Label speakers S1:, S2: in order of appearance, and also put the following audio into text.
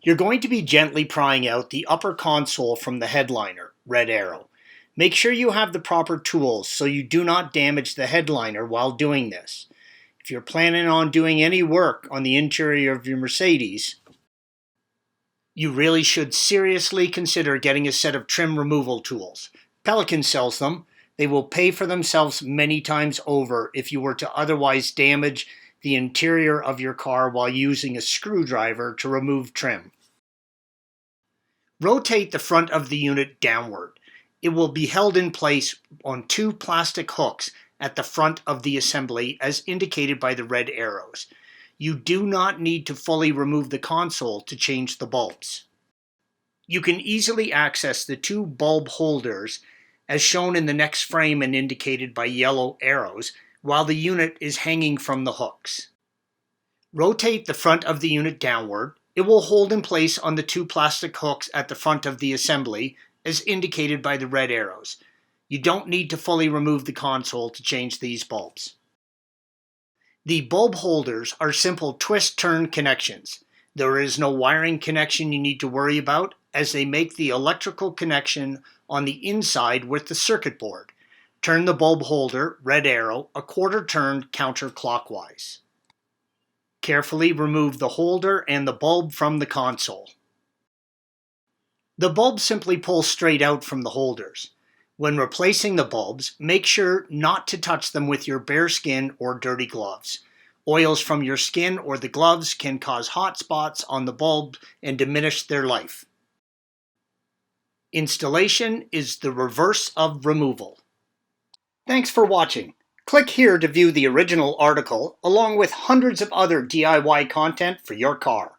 S1: You're going to be gently prying out the upper console from the headliner, red arrow. Make sure you have the proper tools so you do not damage the headliner while doing this. If you're planning on doing any work on the interior of your Mercedes, you really should seriously consider getting a set of trim removal tools. Pelican sells them. They will pay for themselves many times over if you were to otherwise damage the interior of your car while using a screwdriver to remove trim. Rotate the front of the unit downward. It will be held in place on two plastic hooks at the front of the assembly as indicated by the red arrows. You do not need to fully remove the console to change the bulbs. You can easily access the two bulb holders as shown in the next frame and indicated by yellow arrows while the unit is hanging from the hooks. Rotate the front of the unit downward. It will hold in place on the two plastic hooks at the front of the assembly as indicated by the red arrows. You don't need to fully remove the console to change these bulbs. The bulb holders are simple twist-turn connections. There is no wiring connection you need to worry about as they make the electrical connection on the inside with the circuit board. Turn the bulb holder, red arrow, a quarter turn counterclockwise. Carefully remove the holder and the bulb from the console. The bulbs simply pull straight out from the holders. When replacing the bulbs, make sure not to touch them with your bare skin or dirty gloves. Oils from your skin or the gloves can cause hot spots on the bulb and diminish their life. Installation is the reverse of removal. Thanks for watching. Click here to view the original article along with hundreds of other DIY content for your car.